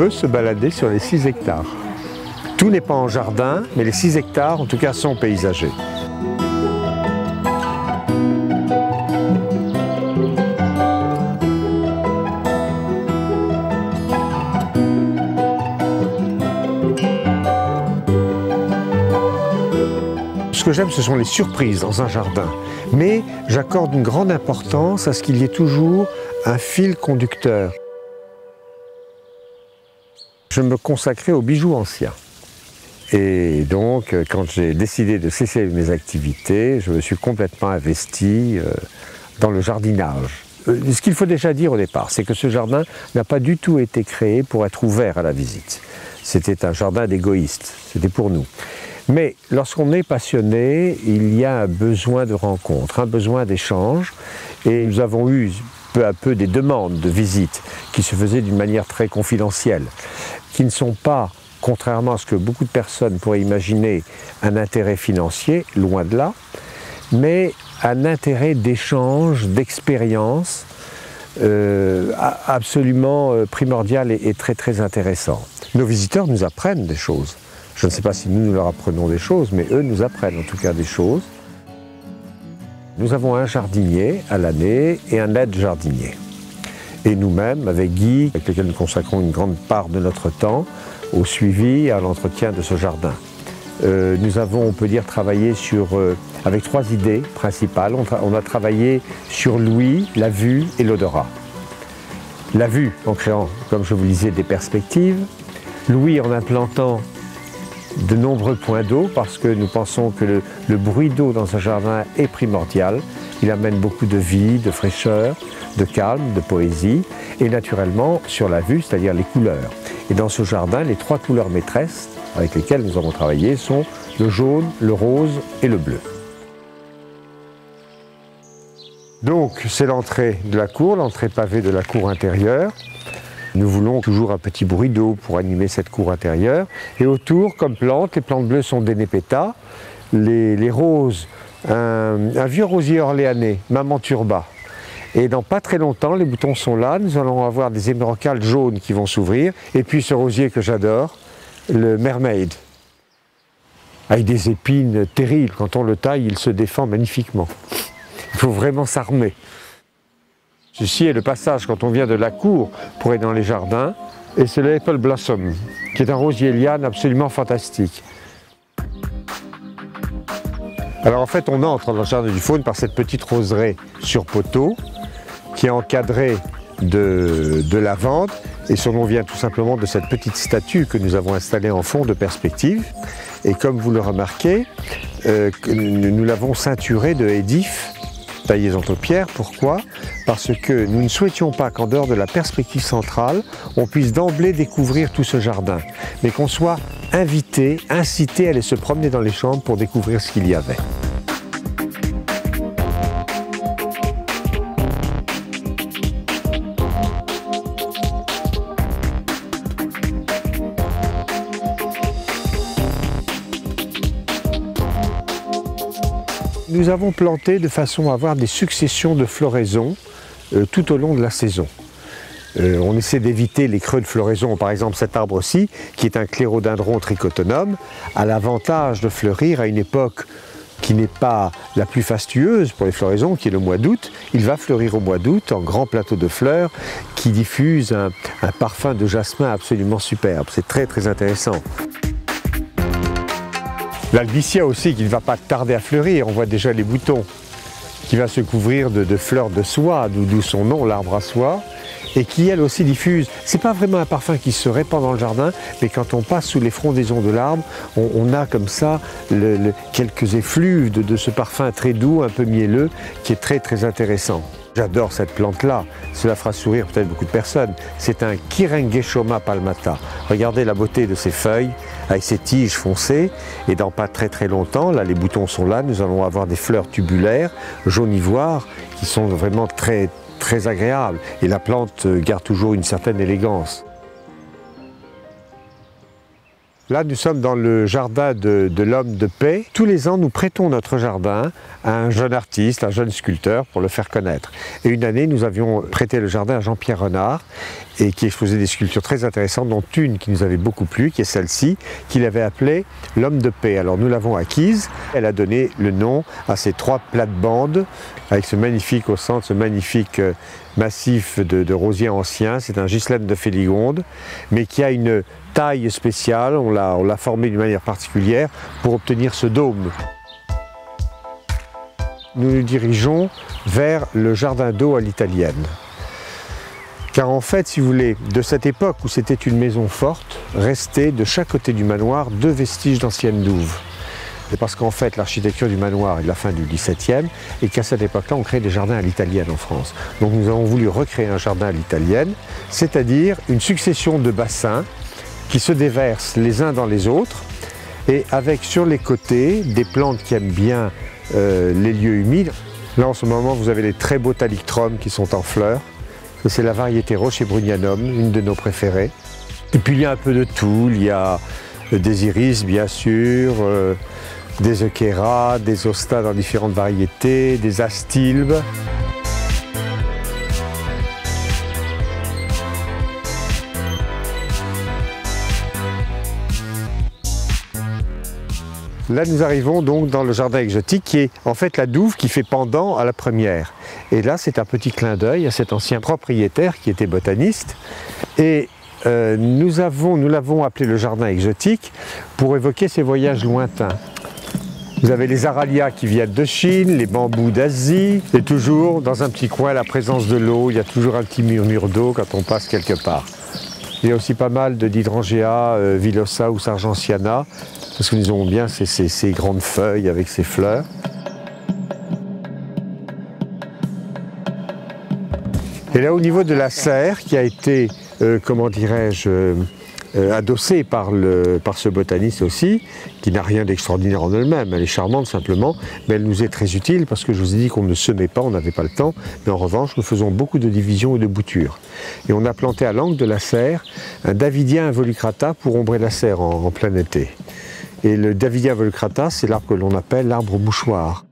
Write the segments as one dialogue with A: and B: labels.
A: peut se balader sur les 6 hectares. Tout n'est pas en jardin, mais les 6 hectares, en tout cas, sont paysagers. Ce que j'aime, ce sont les surprises dans un jardin. Mais j'accorde une grande importance à ce qu'il y ait toujours un fil conducteur. Je me consacrais aux bijoux anciens. Et donc, quand j'ai décidé de cesser mes activités, je me suis complètement investi dans le jardinage. Ce qu'il faut déjà dire au départ, c'est que ce jardin n'a pas du tout été créé pour être ouvert à la visite. C'était un jardin d'égoïstes, c'était pour nous. Mais lorsqu'on est passionné, il y a un besoin de rencontre, un besoin d'échange. Et nous avons eu peu à peu des demandes de visite qui se faisaient d'une manière très confidentielle, qui ne sont pas, contrairement à ce que beaucoup de personnes pourraient imaginer, un intérêt financier, loin de là, mais un intérêt d'échange, d'expérience absolument primordial et très très intéressant. Nos visiteurs nous apprennent des choses. Je ne sais pas si nous leur apprenons des choses, mais eux nous apprennent en tout cas des choses. Nous avons un jardinier à l'année et un aide-jardinier. Et nous-mêmes, avec Guy, avec lequel nous consacrons une grande part de notre temps, au suivi et à l'entretien de ce jardin. Nous avons, on peut dire, travaillé avec 3 idées principales. On a travaillé sur l'ouïe, la vue et l'odorat. La vue en créant, comme je vous le disais, des perspectives. L'ouïe en implantant de nombreux points d'eau parce que nous pensons que le bruit d'eau dans un jardin est primordial. Il amène beaucoup de vie, de fraîcheur, de calme, de poésie et naturellement sur la vue, c'est-à-dire les couleurs. Et dans ce jardin, les 3 couleurs maîtresses avec lesquelles nous avons travaillé sont le jaune, le rose et le bleu. Donc c'est l'entrée de la cour, l'entrée pavée de la cour intérieure. Nous voulons toujours un petit bruit d'eau pour animer cette cour intérieure. Et autour, comme plantes, les plantes bleues sont des népetas. Les roses, un vieux rosier orléanais, Maman Turba. Et dans pas très longtemps, les boutons sont là. Nous allons avoir des émeraucales jaunes qui vont s'ouvrir. Et puis ce rosier que j'adore, le Mermaid. Avec des épines terribles. Quand on le taille, il se défend magnifiquement. Il faut vraiment s'armer. Ceci est le passage quand on vient de la cour pour aller dans les jardins, et c'est le Apple Blossom, qui est un rosier liane absolument fantastique. Alors en fait, on entre dans le jardin du faune par cette petite roseraie sur poteau, qui est encadrée de lavande, et son nom vient tout simplement de cette petite statue que nous avons installée en fond de perspective. Et comme vous le remarquez, nous l'avons ceinturée de édifs taillés entre pierres. Pourquoi? Parce que nous ne souhaitions pas qu'en dehors de la perspective centrale, on puisse d'emblée découvrir tout ce jardin, mais qu'on soit invité, incité à aller se promener dans les chambres pour découvrir ce qu'il y avait. Nous avons planté de façon à avoir des successions de floraisons tout au long de la saison. On essaie d'éviter les creux de floraison. Par exemple, cet arbre-ci, qui est un clérodendron trichotonum, a l'avantage de fleurir à une époque qui n'est pas la plus fastueuse pour les floraisons, qui est le mois d'août. Il va fleurir au mois d'août en grand plateau de fleurs qui diffuse un parfum de jasmin absolument superbe. C'est très très intéressant. L'albicia aussi, qui ne va pas tarder à fleurir, on voit déjà les boutons, qui va se couvrir de fleurs de soie, d'où son nom, l'arbre à soie, et qui elle aussi diffuse. C'est pas vraiment un parfum qui se répand dans le jardin, mais quand on passe sous les frondaisons de l'arbre, on a comme ça quelques effluves de ce parfum très doux, un peu mielleux, qui est très très intéressant. J'adore cette plante-là, cela fera sourire peut-être beaucoup de personnes. C'est un Kyrengeshoma palmata. Regardez la beauté de ses feuilles, avec ses tiges foncées, et dans pas très très longtemps, là les boutons sont là, nous allons avoir des fleurs tubulaires, jaune ivoire, qui sont vraiment très très agréables. Et la plante garde toujours une certaine élégance. Là, nous sommes dans le jardin de l'homme de paix. Tous les ans, nous prêtons notre jardin à un jeune artiste, un jeune sculpteur, pour le faire connaître. Et une année, nous avions prêté le jardin à Jean-Pierre Renard, et qui exposait des sculptures très intéressantes, dont une qui nous avait beaucoup plu, qui est celle-ci, qu'il avait appelée l'homme de paix. Alors nous l'avons acquise. Elle a donné le nom à ces 3 plates-bandes, avec ce magnifique au centre, ce magnifique massif de rosiers anciens. C'est un Ghislaine de Féligonde, mais qui a une taille spéciale. On l'a formé d'une manière particulière pour obtenir ce dôme. Nous nous dirigeons vers le jardin d'eau à l'italienne. Car en fait, si vous voulez, de cette époque où c'était une maison forte, restaient de chaque côté du manoir 2 vestiges d'anciennes douves. C'est parce qu'en fait, l'architecture du manoir est de la fin du XVIIe et qu'à cette époque-là, on crée des jardins à l'italienne en France. Donc nous avons voulu recréer un jardin à l'italienne, c'est-à-dire une succession de bassins qui se déversent les uns dans les autres et avec sur les côtés des plantes qui aiment bien les lieux humides. Là, en ce moment, vous avez les très beaux thalictromes qui sont en fleurs. C'est la variété Rochebrunianum, une de nos préférées. Et puis il y a un peu de tout, il y a des iris bien sûr, des eucheras, des hostas dans différentes variétés, des astilbes. Là, nous arrivons donc dans le jardin exotique qui est en fait la douve qui fait pendant à la première. Et là, c'est un petit clin d'œil à cet ancien propriétaire qui était botaniste. Et nous l'avons appelé le jardin exotique pour évoquer ses voyages lointains. Vous avez les aralias qui viennent de Chine, les bambous d'Asie, et toujours dans un petit coin, la présence de l'eau, il y a toujours un petit murmure d'eau quand on passe quelque part. Il y a aussi pas mal d'hydrangea, villosa ou sargentiana, parce que nous avons bien ces grandes feuilles avec ces fleurs. Et là, au niveau de la serre, qui a été, comment dirais-je, adossée par ce botaniste aussi, qui n'a rien d'extraordinaire en elle-même, elle est charmante simplement, mais elle nous est très utile parce que je vous ai dit qu'on ne semait pas, on n'avait pas le temps, mais en revanche, nous faisons beaucoup de divisions et de boutures. Et on a planté à l'angle de la serre un Davidia involucrata pour ombrer la serre en plein été. Et le Davidia involucrata, c'est l'arbre que l'on appelle l'arbre mouchoir.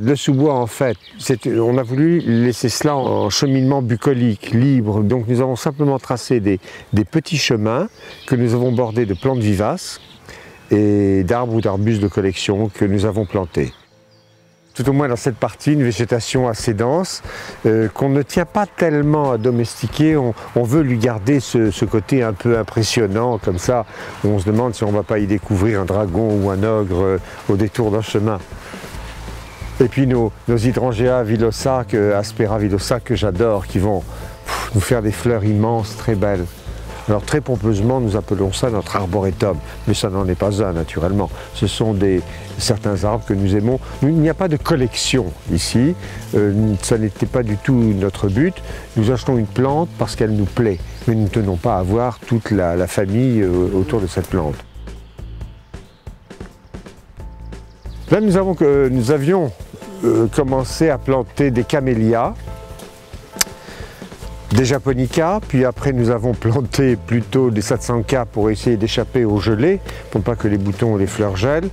A: Le sous-bois, en fait, on a voulu laisser cela en cheminement bucolique, libre. Donc nous avons simplement tracé des petits chemins que nous avons bordés de plantes vivaces et d'arbres ou d'arbustes de collection que nous avons plantés. Tout au moins dans cette partie, une végétation assez dense qu'on ne tient pas tellement à domestiquer. On veut lui garder ce côté un peu impressionnant, comme ça. On se demande si on ne va pas y découvrir un dragon ou un ogre au détour d'un chemin. Et puis nos hydrangea villosa, aspera villosa que j'adore, qui vont nous faire des fleurs immenses, très belles. Alors très pompeusement, nous appelons ça notre arboretum, mais ça n'en est pas un naturellement. Ce sont certains arbres que nous aimons. Il n'y a pas de collection ici, ça n'était pas du tout notre but. Nous achetons une plante parce qu'elle nous plaît, mais nous ne tenons pas à avoir toute la famille autour de cette plante. Là, nous avions commencé à planter des camélias, des japonicas, puis après nous avons planté plutôt des satsankas pour essayer d'échapper au gelé, pour pas que les boutons ou les fleurs gèlent.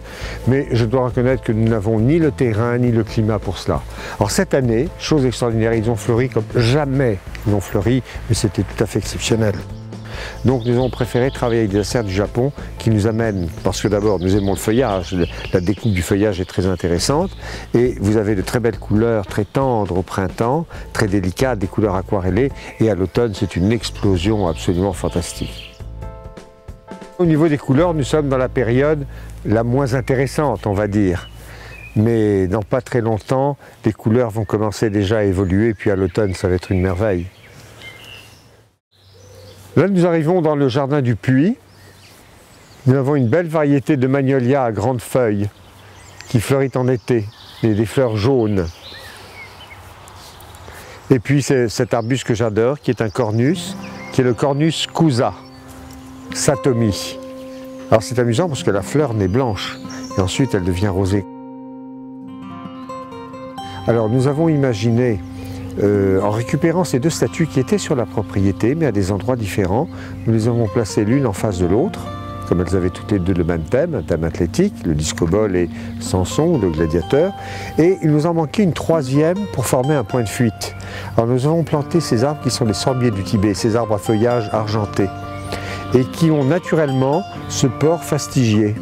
A: Mais je dois reconnaître que nous n'avons ni le terrain ni le climat pour cela. Alors cette année, chose extraordinaire, ils ont fleuri comme jamais ils ont fleuri, mais c'était tout à fait exceptionnel. Donc nous avons préféré travailler avec des serres du Japon qui nous amènent, parce que d'abord nous aimons le feuillage, la découpe du feuillage est très intéressante et vous avez de très belles couleurs, très tendres au printemps, très délicates, des couleurs aquarellées et à l'automne c'est une explosion absolument fantastique. Au niveau des couleurs, nous sommes dans la période la moins intéressante, on va dire. Mais dans pas très longtemps, les couleurs vont commencer déjà à évoluer puis à l'automne ça va être une merveille. Là, nous arrivons dans le jardin du Puy. Nous avons une belle variété de magnolias à grandes feuilles qui fleurit en été, et des fleurs jaunes. Et puis c'est cet arbuste que j'adore, qui est un cornus, qui est le cornus cousa, Satomi. Alors c'est amusant parce que la fleur naît blanche, et ensuite elle devient rosée. Alors nous avons imaginé en récupérant ces deux statues qui étaient sur la propriété, mais à des endroits différents. Nous les avons placées l'une en face de l'autre, comme elles avaient toutes les deux le même thème, un thème athlétique, le disco-ball et Samson, le gladiateur. Et il nous en manquait une troisième pour former un point de fuite. Alors nous avons planté ces arbres qui sont les sorbiers du Tibet, ces arbres à feuillage argenté, et qui ont naturellement ce port fastigié.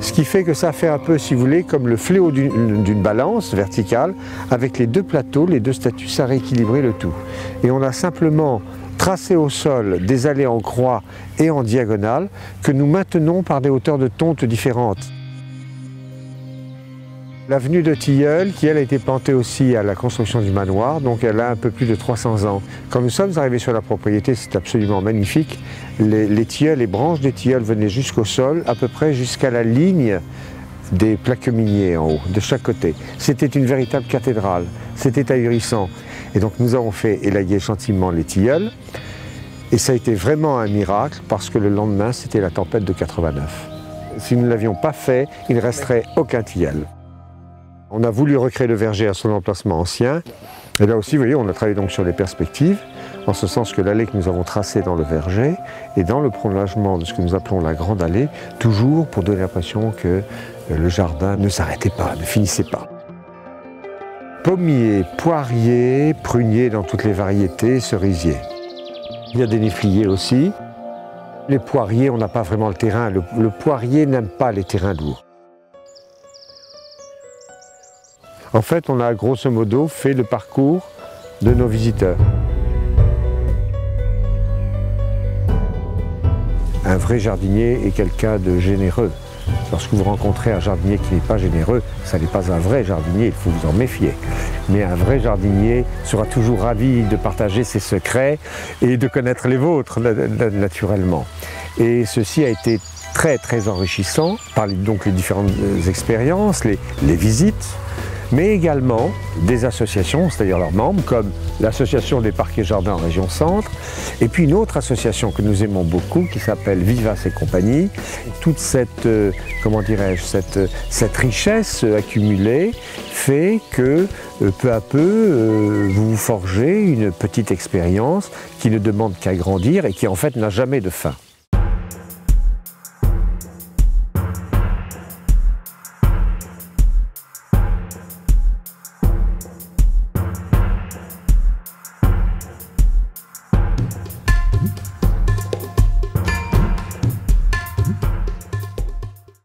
A: Ce qui fait que ça fait un peu, si vous voulez, comme le fléau d'une balance verticale, avec les deux plateaux, les deux statues, ça rééquilibrait le tout. Et on a simplement tracé au sol des allées en croix et en diagonale que nous maintenons par des hauteurs de tonte différentes. L'avenue de Tilleul, qui elle a été plantée aussi à la construction du manoir, donc elle a un peu plus de 300 ans. Quand nous sommes arrivés sur la propriété, c'est absolument magnifique. Les tilleuls, les branches des tilleuls venaient jusqu'au sol, à peu près jusqu'à la ligne des plaques miniers en haut, de chaque côté. C'était une véritable cathédrale, c'était ahurissant. Et donc nous avons fait élaguer gentiment les tilleuls, et ça a été vraiment un miracle, parce que le lendemain, c'était la tempête de 89. Si nous ne l'avions pas fait, il ne resterait aucun tilleul. On a voulu recréer le verger à son emplacement ancien. Et là aussi, vous voyez, on a travaillé donc sur les perspectives, en ce sens que l'allée que nous avons tracée dans le verger est dans le prolongement de ce que nous appelons la grande allée, toujours pour donner l'impression que le jardin ne s'arrêtait pas, ne finissait pas. Pommiers, poiriers, pruniers dans toutes les variétés, cerisiers. Il y a des néfliers aussi. Les poiriers, on n'a pas vraiment le terrain. Le poirier n'aime pas les terrains lourds. En fait, on a grosso modo fait le parcours de nos visiteurs. Un vrai jardinier est quelqu'un de généreux. Lorsque vous rencontrez un jardinier qui n'est pas généreux, ça n'est pas un vrai jardinier, il faut vous en méfier. Mais un vrai jardinier sera toujours ravi de partager ses secrets et de connaître les vôtres, naturellement. Et ceci a été très très enrichissant par donc les différentes expériences, les visites, mais également des associations, c'est-à-dire leurs membres, comme l'association des parcs et jardins en région centre, et puis une autre association que nous aimons beaucoup, qui s'appelle Vivace et compagnie. Toute cette, comment dirais-je, cette richesse accumulée fait que, peu à peu, vous vous forgez une petite expérience qui ne demande qu'à grandir et qui en fait n'a jamais de fin.